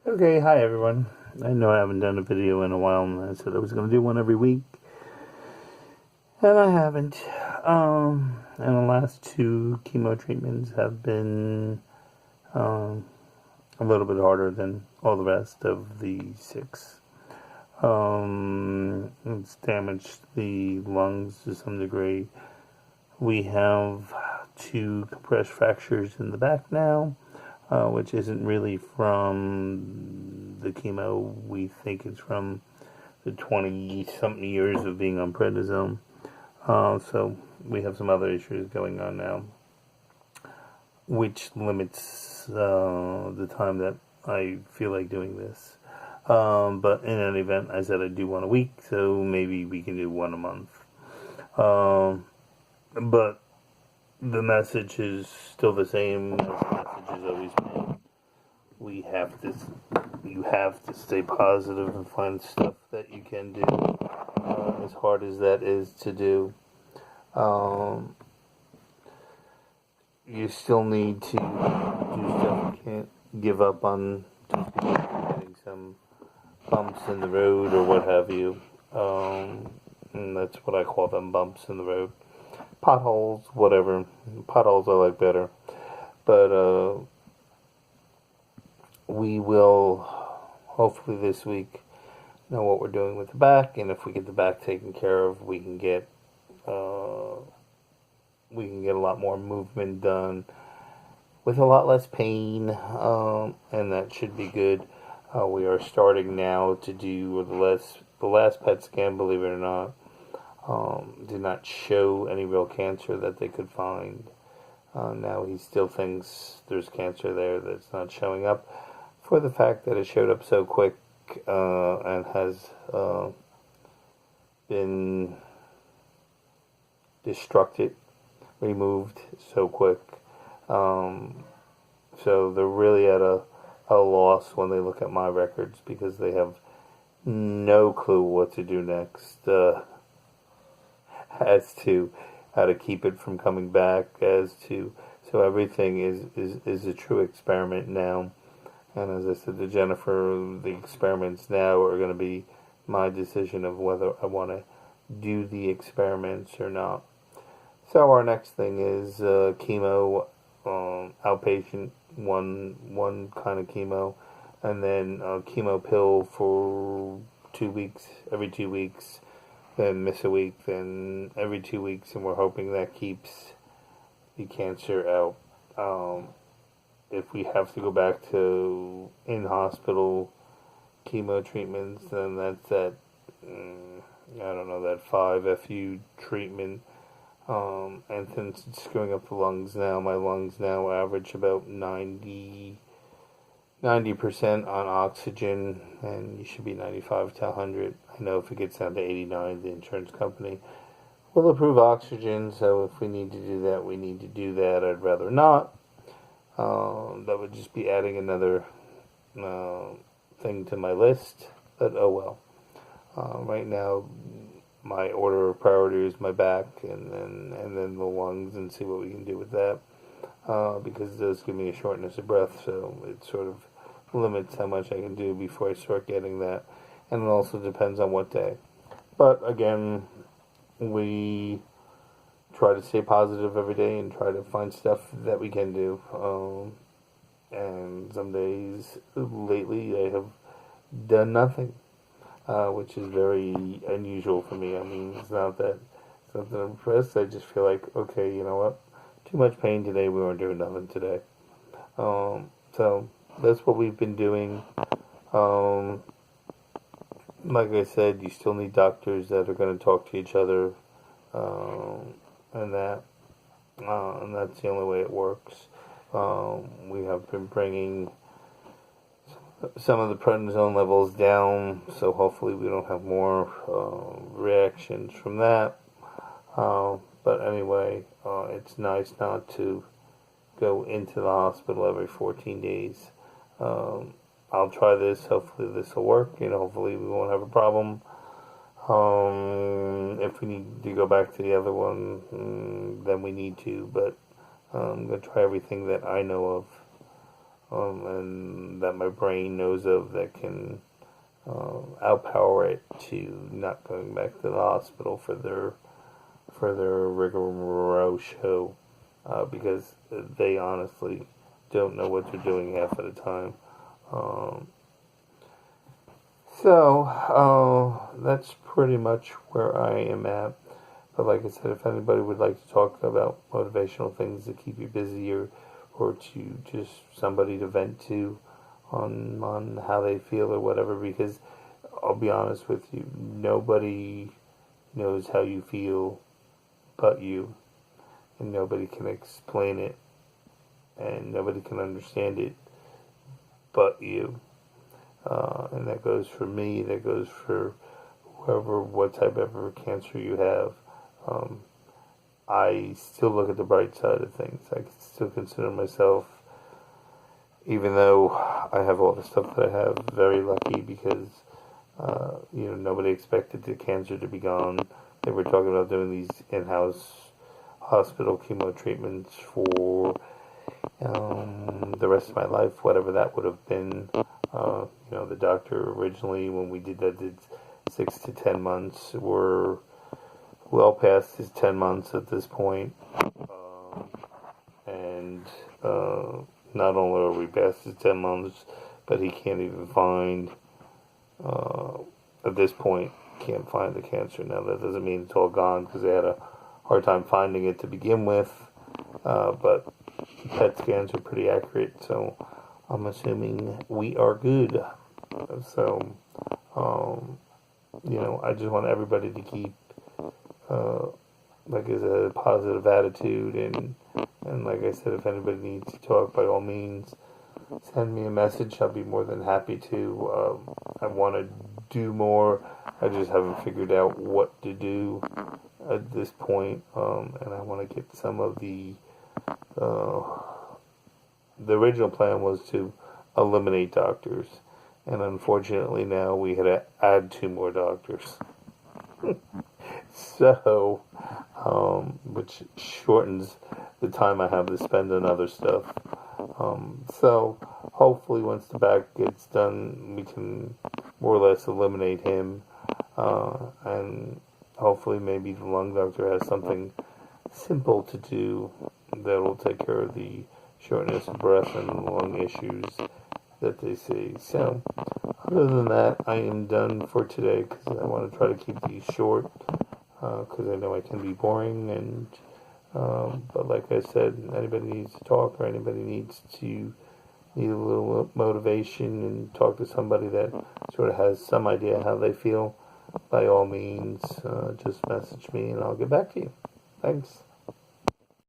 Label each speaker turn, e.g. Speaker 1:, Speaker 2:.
Speaker 1: Okay, hi everyone. I know I haven't done a video in a while, and I said I was going to do one every week, and I haven't. And the last two chemo treatments have been a little bit harder than all the rest of the six. It's damaged the lungs to some degree. We have two compressed fractures in the back now, which isn't really from the chemo. We think it's from the 20 something years of being on prednisone. So we have some other issues going on now, which limits the time that I feel like doing this. But in any event, I said I'd do one a week, so maybe we can do one a month. But the message is still the same. The message has always been: we have to, you have to stay positive and find stuff that you can do. As hard as that is to do, um, you still need to do stuff. You can't give up on just because you're getting some bumps in the road or what have you. And that's what I call them, bumps in the road. Potholes, whatever. Potholes I like better. But we will hopefully this week know what we're doing with the back, and if we get the back taken care of, uh, we can get a lot more movement done with a lot less pain, and that should be good. We are starting now to do the last PET scan, believe it or not, did not show any real cancer that they could find. Now he still thinks there's cancer there that's not showing up for the fact that it showed up so quick and has been destructed, removed so quick. Um, so they're really at a loss when they look at my records because they have no clue what to do next as to how to keep it from coming back, as to so everything is a true experiment now. And as I said to Jennifer, the experiments now are going to be my decision of whether I want to do the experiments or not. So our next thing is chemo, outpatient, one kind of chemo, and then a chemo pill for 2 weeks, every 2 weeks, then miss a week, then every 2 weeks, and we're hoping that keeps the cancer out. If we have to go back to in-hospital chemo treatments, then that's that, I don't know, that 5FU treatment. And since it's screwing up the lungs now, my lungs now average about 90% on oxygen, and you should be 95 to 100. I know if it gets down to 89, the insurance company will approve oxygen, so if we need to do that, we need to do that. I'd rather not. That would just be adding another thing to my list, but oh well. Right now, my order of priority is my back, and then the lungs, and see what we can do with that. Because it does give me a shortness of breath, so it sort of limits how much I can do before I start getting that. And it also depends on what day. But again, we try to stay positive every day and try to find stuff that we can do. And some days lately I have done nothing, which is very unusual for me. I mean, it's not that I'm impressed. I just feel like, okay, you know what? Too much pain today. We weren't doing nothing today. So that's what we've been doing. Like I said, you still need doctors that are going to talk to each other, and and that's the only way it works. We have been bringing some of the prednisone levels down, so hopefully we don't have more reactions from that. But anyway, it's nice not to go into the hospital every 14 days. I'll try this. Hopefully this will work. Hopefully we won't have a problem. If we need to go back to the other one, then we need to. But I'm going to try everything that I know of and that my brain knows of that can outpower it to not going back to the hospital for their rigmarole show, because they honestly don't know what they're doing half of the time. Um, that's pretty much where I am at. But like I said, if anybody would like to talk about motivational things to keep you busy, or to just somebody to vent to on how they feel or whatever, because I'll be honest with you, nobody knows how you feel but you, and nobody can explain it, and nobody can understand it but you. And that goes for me, that goes for whoever, what type of cancer you have. Um, I still look at the bright side of things. I still consider myself, even though I have all the stuff that I have, very lucky because, nobody expected the cancer to be gone. They were talking about doing these in-house hospital chemo treatments for the rest of my life, whatever that would have been. The doctor originally, when we did that, did 6 to 10 months. We're well past his 10 months at this point. And not only are we past his 10 months, but he can't even find, at this point, can't find the cancer. Now, that doesn't mean it's all gone, because they had a hard time finding it to begin with. But PET scans are pretty accurate, so I'm assuming we are good. So, I just want everybody to keep, like I said, a positive attitude, and like I said, if anybody needs to talk, by all means, send me a message. I'll be more than happy to. I want to do more. I just haven't figured out what to do at this point, and I want to get some of the original plan was to eliminate doctors, and unfortunately now we had to add 2 more doctors. So, which shortens the time I have to spend on other stuff. So hopefully once the back gets done, we can more or less eliminate him, and hopefully maybe the lung doctor has something simple to do that will take care of the shortness of breath and lung issues that they see. So, other than that, I am done for today, because I want to try to keep these short, because I know I can be boring, and but like I said, anybody needs to talk, or anybody need a little motivation and talk to somebody that sort of has some idea how they feel, by all means, just message me and I'll get back to you. Thanks.